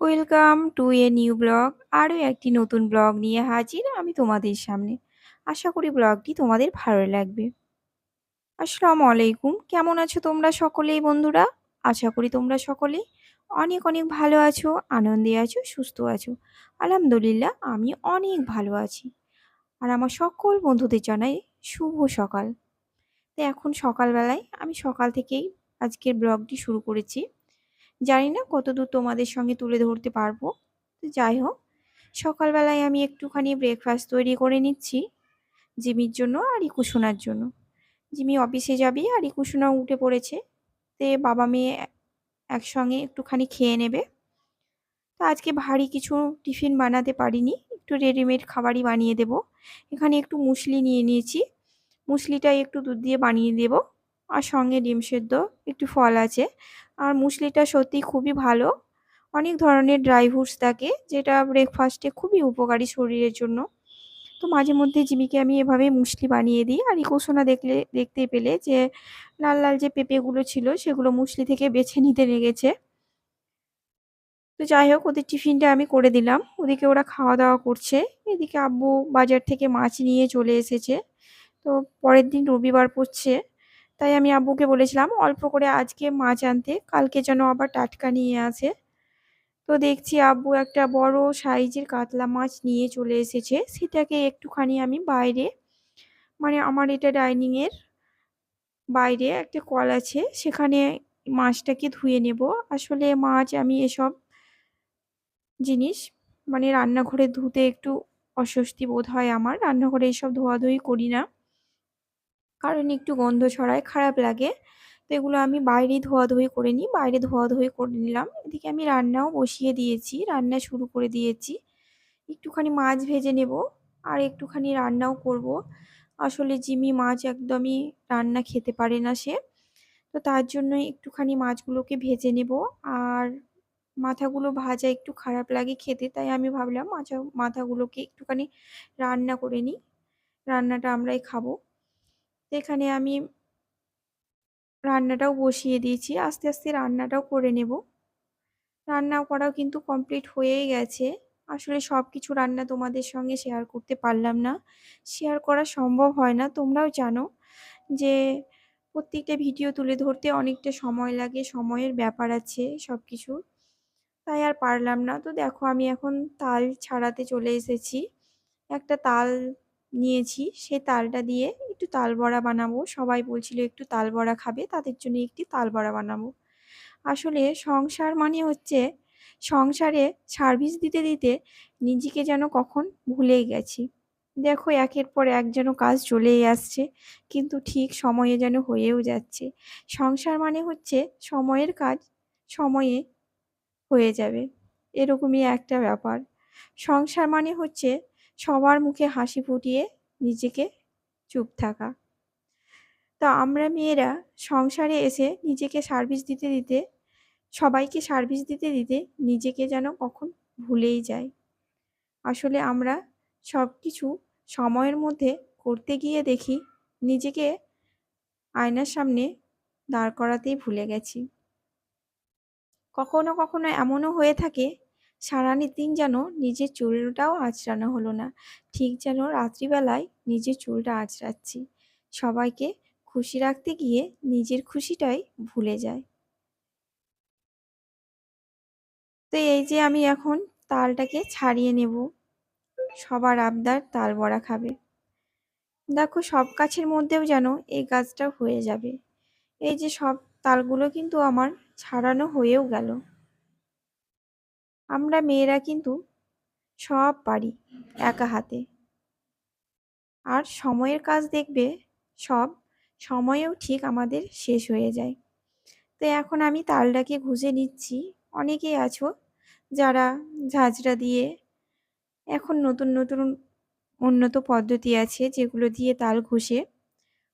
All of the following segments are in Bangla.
Welcome to a new blog. আরও একটি নতুন ব্লগ নিয়ে হাজির আমি তোমাদের সামনে। আশা করি ব্লগটি তোমাদের ভালো লাগবে। আসসালামু আলাইকুম, কেমন আছো তোমরা সকলেই বন্ধুরা? আশা করি তোমরা সকলেই অনেক অনেক ভালো আছো, আনন্দে আছো, সুস্থ আছো। আলহামদুলিল্লাহ আমি অনেক ভালো আছি। আর আমার সকল বন্ধুদের জানাই শুভ সকাল। তো এখন সকালবেলায় আমি সকাল থেকেই আজকের ব্লগটি শুরু করেছি। জানি না কতদূর তোমাদের সঙ্গে তুলে ধরতে পারবো। তো যাই হোক, সকালবেলায় আমি একটুখানি ব্রেকফাস্ট তৈরি করে নিচ্ছি জিমির জন্য আর ইকুসোনার জন্য। জিমি অফিসে যাবে আর ইকুসোনা উঠে পড়েছে। তে বাবা মেয়ে একসঙ্গে একটুখানি খেয়ে নেবে। তো আজকে ভারী কিছু টিফিন বানাতে পারিনি, একটু রেডিমেড খাবারই বানিয়ে দেব। এখানে একটু মুসলি নিয়ে নিয়েছি, মুসলিটাই একটু দুধ দিয়ে বানিয়ে দেব। আর সঙ্গে ডিম সেদ্ধ, একটু ফল আছে। আর মুসলিটা সত্যি খুবই ভালো, অনেক ধরনের ড্রাই ফ্রুটস থাকে যেটা ব্রেকফাস্টে খুবই উপকারী শরীরের জন্য। তো মাঝে মধ্যে জিমিকে আমি এভাবে মুসলি বানিয়ে দিই। আর ইকোসোনা দেখতেই পেলে যে লাল লাল যে পেঁপেগুলো ছিল সেগুলো মুসলি থেকে বেছে নিতে লেগেছে। তো যাই হোক, ওদের টিফিনটা আমি করে দিলাম, ওদিকে ওরা খাওয়া দাওয়া করছে। এদিকে আব্বু বাজার থেকে মাছ নিয়ে চলে এসেছে। তো পরের দিন রবিবার পড়ছে, তাই আমি আব্বুকে বলেছিলাম অল্প করে আজকে মাছ আনতে, কালকে যেন আবার টাটকা নিয়ে আসে। তো দেখছি আব্বু একটা বড় সাইজের কাতলা মাছ নিয়ে চলে এসেছে। সেটাকে একটুখানি আমি বাইরে, মানে আমার এটা ডাইনিংয়ের বাইরে একটা কল আছে, সেখানে মাছটাকে ধুয়ে নেব। আসলে মাছ আমি এসব জিনিস, মানে রান্নাঘরে ধুতে একটু অস্বস্তি বোধ হয় আমার। রান্নাঘরে এসব ধোয়াধুয়ি করি না, কারণ একটু গন্ধ ছড়ায়, খারাপ লাগে। তো এগুলো আমি বাইরেই ধোয়াধুয়ি করে নিই, বাইরে ধোয়াধুয়ি করে নিলাম। এদিকে আমি রান্নাও বসিয়ে দিয়েছি, রান্না শুরু করে দিয়েছি। একটুখানি মাছ ভেজে নেব আর একটুখানি রান্নাও করব। আসলে জিমি মাছ একদমই রান্না খেতে পারে না সে। তো তার জন্য একটুখানি মাছগুলোকে ভেজে নেব। আর মাথাগুলো ভাজা একটু খারাপ লাগে খেতে, তাই আমি ভাবলাম মাথাগুলোকে একটুখানি রান্না করে নিই, রান্নাটা আমরাই খাবো। তো এখানে আমি রান্নাটাও বসিয়ে দিয়েছি, আস্তে আস্তে রান্নাটাও করে নেব। রান্না করাও কিন্তু কমপ্লিট হয়েই গেছে। আসলে সব কিছু রান্না তোমাদের সঙ্গে শেয়ার করতে পারলাম না, শেয়ার করা সম্ভব হয় না, তোমরাও জানো যে প্রত্যেকটা ভিডিও তুলে ধরতে অনেকটা সময় লাগে, সময়ের ব্যাপার আছে সব কিছু, তাই আর পারলাম না। তো দেখো আমি এখন তাল ছাড়াতে চলে এসেছি। একটা তাল নিয়েছি, সেই তালটা দিয়ে একটু তাল বড়া বানাবো। সবাই বলছিল একটু তাল বড়া খাবে, তাদের জন্য একটি তাল বড়া বানাবো। আসলে সংসার মানে হচ্ছে, সংসারে সার্ভিস দিতে দিতে নিজেকে যেন কখন ভুলেই গেছি। দেখো একের পর এক যেন কাজ চলেই আসছে, কিন্তু ঠিক সময়ে যেন হয়েও যাচ্ছে। সংসার মানে হচ্ছে সময়ের কাজ সময়ে হয়ে যাবে, এরকমই একটা ব্যাপার। সংসার মানে হচ্ছে সবার মুখে হাসি ফুটিয়ে নিজেকে চুপ থাকা। তো আমরা মেয়েরা সংসারে এসে নিজেকে সার্ভিস দিতে দিতে, সবাইকে সার্ভিস দিতে দিতে নিজেকে যেন কখন ভুলেই যাই। আসলে আমরা সব কিছু সময়ের মধ্যে করতে গিয়ে দেখি নিজেকে আয়নার সামনে দাঁড় করাতেই ভুলে গেছি। কখনো কখনো এমনও হয়ে থাকে সারাদিন যেন নিজের চুলটাও আঁচড়ানো হলো না, ঠিক যেন রাত্রিবেলায় নিজের চুলটা আঁচড়াচ্ছি। সবাইকে খুশি রাখতে গিয়ে নিজের খুশিটাই ভুলে যায়। তো এই যে আমি এখন তালটাকে ছাড়িয়ে নেব, সবার আবদার তাল বড়া খাবে। দেখো সব গাছের মধ্যেও যেন এই গাছটা হয়ে যাবে। এই যে সব তালগুলো কিন্তু আমার ছাড়ানো হয়েও গেল। আমরা মেয়েরা কিন্তু সব পারি একা হাতে, আর সময়ের কাজ দেখবে সব সময়েও ঠিক আমাদের শেষ হয়ে যায়। তো এখন আমি তালটাকে ঘুষে নিচ্ছি। অনেকেই আছো যারা ঝাঁঝরা দিয়ে, এখন নতুন নতুন উন্নত পদ্ধতি আছে যেগুলো দিয়ে তাল ঘষে।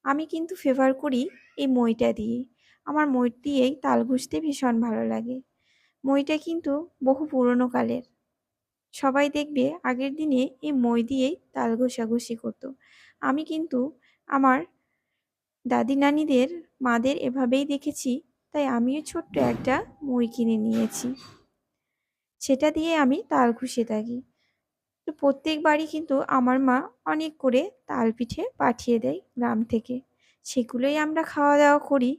আমি কিন্তু ফেভার করি এই মইটা দিয়ে। আমার মই দিয়েই তাল ঘষতে ভীষণ ভালো লাগে। মইটা কিন্তু বহু পুরনো কালের। সবাই দেখবে আগের দিনে এই মই দিয়েই তাল ঘষাঘষি করতো। আমি কিন্তু আমার দাদি নানিদের, মাদের এভাবেই দেখেছি, তাই আমিও ছোট্ট একটা মই কিনে নিয়েছি। সেটা দিয়ে আমি তাল ঘষে থাকি। তো প্রত্যেকবারই কিন্তু আমার মা অনেক করে তাল পিঠে পাঠিয়ে দেয় গ্রাম থেকে। সেগুলোই আমরা খাওয়া-দাওয়া করি।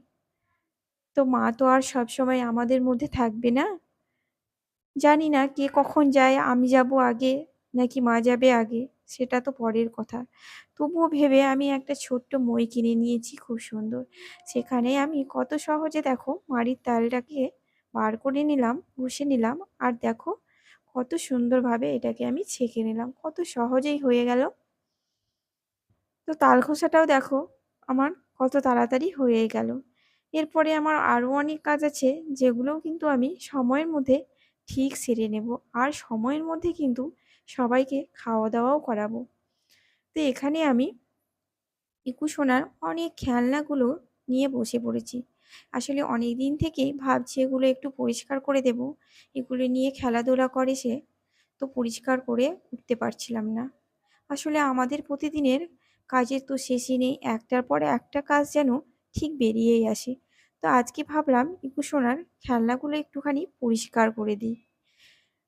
তো মা তো আর সবসময় আমাদের মধ্যে থাকবে না। জানি না কে কখন যায়, আমি যাবো আগে নাকি মা যাবে আগে, সেটা তো পরের কথা। তবুও ভেবে আমি একটা ছোট্ট মই কিনে নিয়েছি খুব সুন্দর। সেখানে আমি কত সহজে দেখো মাড়ির তালটাকে বার করে নিলাম, ঘষে নিলাম আর দেখো কত সুন্দরভাবে এটাকে আমি ছেঁকে নিলাম। কত সহজেই হয়ে গেল। তো তাল ঘষাটাও দেখো আমার কত তাড়াতাড়ি হয়ে গেল। এরপরে আমার আরও অনেক কাজ আছে যেগুলোও কিন্তু আমি সময়ের মধ্যে ঠিক সেরে নেব। আর সময়ের মধ্যে কিন্তু সবাইকে খাওয়া-দাওয়াও করাবো। তো এখানে আমি ইকু সোনার অনেক খেলনাগুলো নিয়ে বসে পড়েছি। আসলে অনেকদিন থেকেই ভাবছি এগুলো একটু পরিষ্কার করে দেব। এগুলো নিয়ে খেলাধুলা করে সে, তো পরিষ্কার করে উঠতে পারছিলাম না। আসলে আমাদের প্রতিদিনের কাজের তো শেষই নেই। একটার পর একটা কাজ যেন ঠিক বেরিয়েই আসে। তো আজকে ভাবলাম ইকু সোনার খেলনাগুলো একটুখানি পরিষ্কার করে দিই।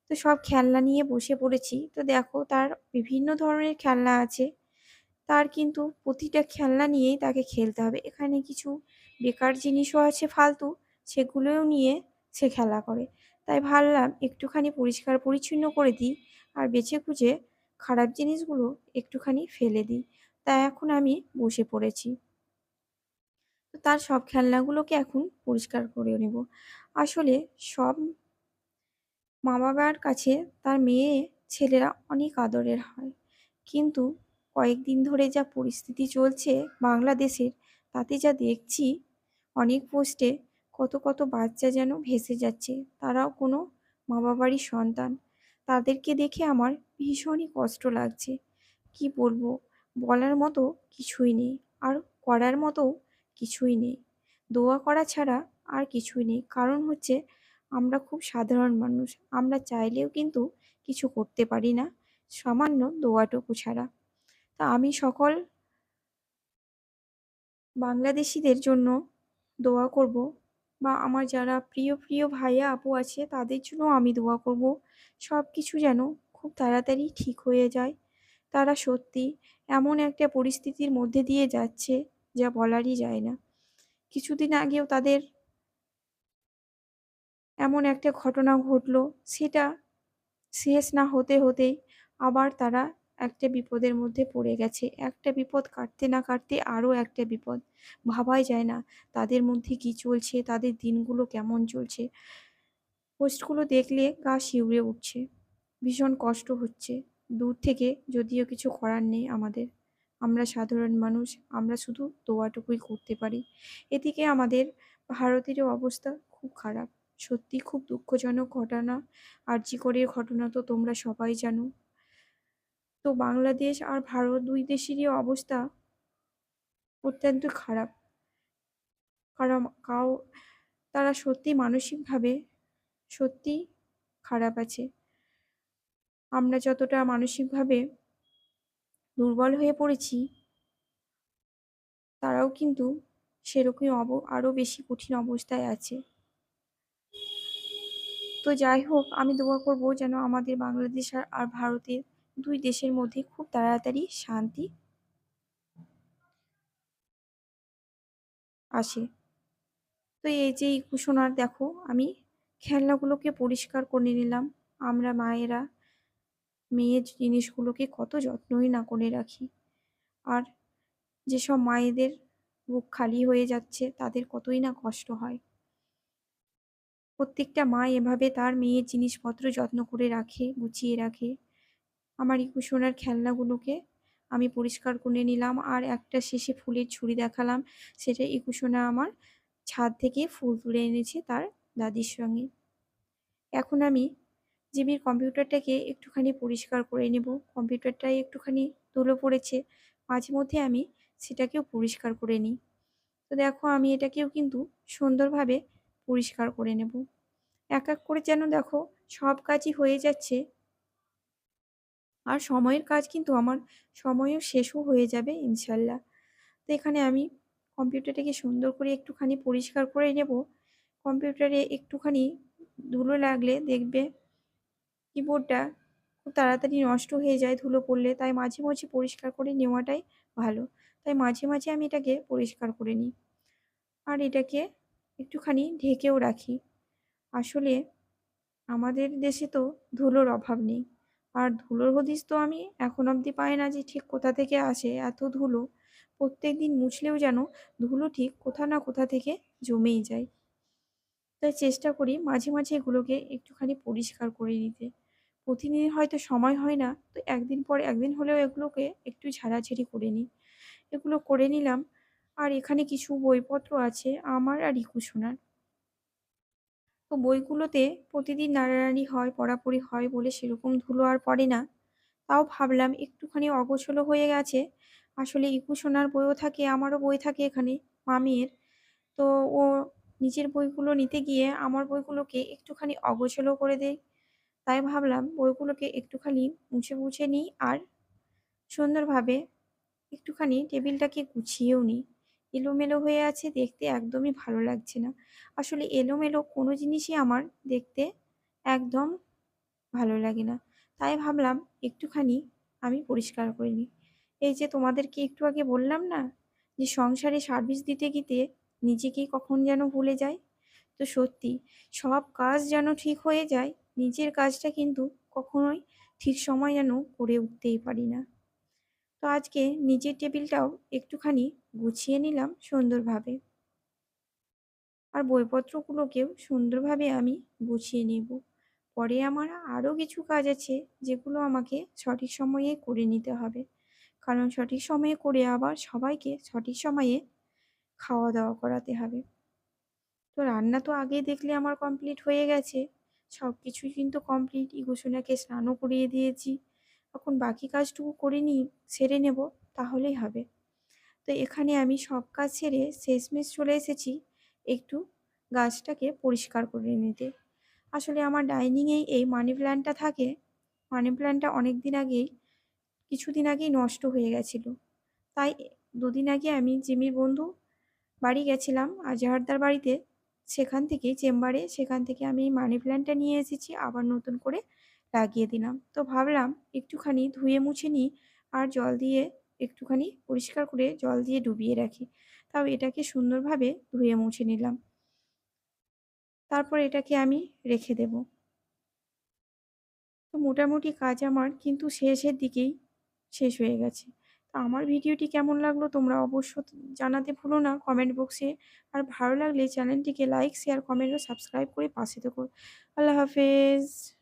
তো সব খেলনা নিয়ে বসে পড়েছি। তো দেখো তার বিভিন্ন ধরনের খেলনা আছে। তার কিন্তু প্রতিটা খেলনা নিয়েই তাকে খেলতে হবে। এখানে কিছু বেকার জিনিসও আছে ফালতু, সেগুলোও নিয়ে সে খেলা করে। তাই ভাবলাম একটুখানি পরিষ্কার পরিচ্ছন্ন করে দিই আর বেছে কুচে খারাপ জিনিসগুলো একটুখানি ফেলে দিই। তাই এখন আমি বসে পড়েছি। তো তার সব খেলনাগুলোকে এখন পরিষ্কার করে নেব। আসলে সব মা-বাবার কাছে তার মেয়ে ছেলেরা অনেক আদরের হয়। কিন্তু কয়েকদিন ধরে যা পরিস্থিতি চলছে বাংলাদেশের, তাতে যা দেখছি অনেক পোস্টে কত কত বাচ্চা যেন ভেসে যাচ্ছে। তারাও কোনো মা-বাবারই সন্তান। তাদেরকে দেখে আমার ভীষণই কষ্ট লাগছে। কি বলবো? বলার মতো কিছুই নেই। আর করার মতোও কিছুই নেই। দোয়া করা ছাড়া আর কিছুই নেই। কারণ হচ্ছে আমরা খুব সাধারণ মানুষ। আমরা চাইলেও কিন্তু কিছু করতে পারি না, সামান্য দোয়াটুকু ছাড়া। তা আমি সকল বাংলাদেশীদের জন্য দোয়া করব বা আমার যারা প্রিয় প্রিয় ভাইয়া আপু আছে তাদের জন্যও আমি দোয়া করব। সব কিছু যেন খুব তাড়াতাড়ি ঠিক হয়ে যায়। তারা সত্যি এমন একটা পরিস্থিতির মধ্যে দিয়ে যাচ্ছে যা বলারই যায় না। কিছুদিন আগেও তাদের এমন একটা ঘটনা ঘটল, সেটা শেষ না হতে হতেই আবার তারা একটা বিপদের মধ্যে পড়ে গেছে। একটা বিপদ কাটতে না কাটতে আরও একটা বিপদ। ভাবাই যায় না তাদের মধ্যে কী চলছে, তাদের দিনগুলো কেমন চলছে। পোস্টগুলো দেখলে গা শিউরে উঠছে। ভীষণ কষ্ট হচ্ছে। দূর থেকে যদিও কিছু করার নেই আমাদের। আমরা সাধারণ মানুষ, আমরা শুধু দোয়াটুকুই করতে পারি। এদিকে আমাদের ভারতেরও অবস্থা খুব খারাপ। সত্যিই খুব দুঃখজনক ঘটনা। আরজি করের ঘটনা তো তোমরা সবাই জানো। তো বাংলাদেশ আর ভারত ২ দেশেরই অবস্থা অত্যন্ত খারাপ। কারণ তারা সত্যিই মানসিকভাবে সত্যিই খারাপ আছে। আমরা যতটা মানসিকভাবে দুর্বল হয়ে পড়েছি, তারাও কিন্তু সেরকমই আরও বেশি কঠিন অবস্থায় আছে। তো যাই হোক, আমি দোয়া করব যেন আমাদের বাংলাদেশ আর ভারতের ২ দেশের মধ্যে খুব তাড়াতাড়ি শান্তি আসে। তো এই যে এই ঘোষণার দেখো আমি খেলনাগুলোকে পরিষ্কার করে নিলাম। আমরা মায়েরা মেয়ের জিনিসগুলোকে কত যত্নই না করে রাখি। আর যেসব মায়েদের বুক খালি হয়ে যাচ্ছে তাদের কতই না কষ্ট হয়। প্রত্যেকটা মা এভাবে তার মেয়ের জিনিসপত্র যত্ন করে রাখে, গুছিয়ে রাখে। আমার ইকু সোনার খেলনাগুলোকে আমি পরিষ্কার করে নিলাম আর একটা শেষে ফুলের ঝুড়ি দেখালাম। সেটা ইকু সোনা আমার ছাদ থেকে ফুল তুলে এনেছে তার দাদির সঙ্গে। এখন আমি জিমির কম্পিউটারটাকে একটুখানি পরিষ্কার করে নেব। কম্পিউটারটায় একটুখানি ধুলো পড়েছে। মাঝে মধ্যে আমি সেটাকেও পরিষ্কার করে নিই। তো দেখো আমি এটাকেও কিন্তু সুন্দরভাবে পরিষ্কার করে নেব। এক এক করে যেন দেখো সব কাজই হয়ে যাচ্ছে। আর সময়ের কাজ কিন্তু আমার সময়েও শেষও হয়ে যাবে ইনশাল্লাহ। তো এখানে আমি কম্পিউটারটাকে সুন্দর করে একটুখানি পরিষ্কার করে নেব। কম্পিউটারে একটুখানি ধুলো লাগলে দেখবে কিবোর্ডটা খুব তাড়াতাড়ি নষ্ট হয়ে যায় ধুলো পড়লে, তাই মাঝে, মাঝে পরিষ্কার করে নেওয়াটাই ভালো। তাই মাঝে, মাঝে আমি এটাকে পরিষ্কার করে নিই। আর এটাকে একটুখানি ঢেকেও রাখি। আসলে আমাদের দেশে তো ধুলোর অভাব নেই। আর ধুলোর হদিস তো আমি এখন অবধি পাই না যে ঠিক কোথা থেকে আসে এত ধুলো। প্রত্যেকদিন মুছলেও যেন ধুলো ঠিক কোথা না কোথা থেকে জমেই যায়। তাই চেষ্টা করি মাঝে, মাঝে এগুলোকে একটুখানি পরিষ্কার করে নিতে। প্রতিদিন হয়তো সময় হয় না, তো একদিন পর একদিন হলেও এগুলোকে একটু ঝাড়াঝাড়ি করে নিই। এগুলো করে নিলাম। আর এখানে কিছু বইপত্র আছে আমার আর রিকু সোনার। তো বইগুলোতে প্রতিদিন নাড়ানাড়ি হয়, পড়াপড়ি হয় বলে সেরকম ধুলো আর পড়ে না। তাও ভাবলাম একটুখানি অগোছালো হয়ে গেছে। আসলে ইকু সোনার বইও থাকে, আমারও বই থাকে এখানে মামির। তো ও নিজের বইগুলো নিতে গিয়ে আমার বইগুলোকে একটুখানি অগোছালো করে দেয়। তাই ভাবলাম বইগুলোকে একটুখানি মুছে, মুছে নিই আর সুন্দরভাবে একটুখানি টেবিলটাকে গুছিয়েও নিই। এলোমেলো হয়ে আছে, দেখতে একদমই ভালো লাগছে না। আসলে এলোমেলো কোনো জিনিসই আমার দেখতে একদম ভালো লাগে না। তাই ভাবলাম একটুখানি আমি পরিষ্কার করে নিই। এই যে তোমাদেরকে একটু আগে বললাম না যে সংসারে সার্ভিস দিতে গিয়ে নিজেকেই কখন যেন ভুলে যাই। তো সত্যি সব কাজ যেন ঠিক হয়ে যায়, নিজের কাজটা কিন্তু কখনোই ঠিক সময় যেন করে উঠতেই পারি না। তো আজকে নিজের টেবিলটাও একটুখানি গুছিয়ে নিলাম সুন্দরভাবে। আর বইপত্রগুলোকেও সুন্দরভাবে আমি গুছিয়ে নেব। পরে আমার আরও কিছু কাজ আছে যেগুলো আমাকে সঠিক সময়ে করে নিতে হবে। কারণ সঠিক সময়ে করে আবার সবাইকে সঠিক সময়ে খাওয়া-দাওয়া করাতে হবে। তো রান্না তো আগেই দেখলে আমার কমপ্লিট হয়ে গেছে। সবকিছুই কিন্তু কমপ্লিট। ইগোসোনাকে স্নানও করিয়ে দিয়েছি। এখন বাকি কাজটুকু করে নিই, সেরে নেব, তাহলেই হবে। তো এখানে আমি সব কাজ সেরে শেষমেশ চলে এসেছি একটু গাছটাকে পরিষ্কার করে নিতে। আসলে আমার ডাইনিংয়েই এই মানি প্ল্যান্টটা থাকে। মানি প্ল্যান্টটা কিছুদিন আগেই নষ্ট হয়ে গেছিল। তাই ২ দিন আগে আমি জিমির বন্ধু বাড়ি গেছিলাম আজহারদার বাড়িতে। সেখান থেকে আমি এই মানি প্ল্যান্টটা নিয়ে এসেছি, আবার নতুন করে লাগিয়ে দিলাম। তো ভাবলাম একটুখানি ধুয়ে মুছে নিই আর জল দিয়ে একটুখানি পরিষ্কার করে জল দিয়ে ডুবিয়ে রাখি। তাও এটাকে সুন্দরভাবে ধুয়ে মুছে নিলাম। তারপর এটাকে আমি রেখে দেব। তো মোটামুটি কাজ আমার কিন্তু শেষের দিকেই শেষ হয়ে গেছে। তো আমার ভিডিওটি কেমন লাগলো তোমরা অবশ্য জানাতে ভুলো না কমেন্ট বক্সে। আর ভালো লাগলে চ্যানেলটিকে লাইক, শেয়ার, কমেন্ট ও সাবস্ক্রাইব করে পাশে থেকো। আল্লাহ হাফেজ।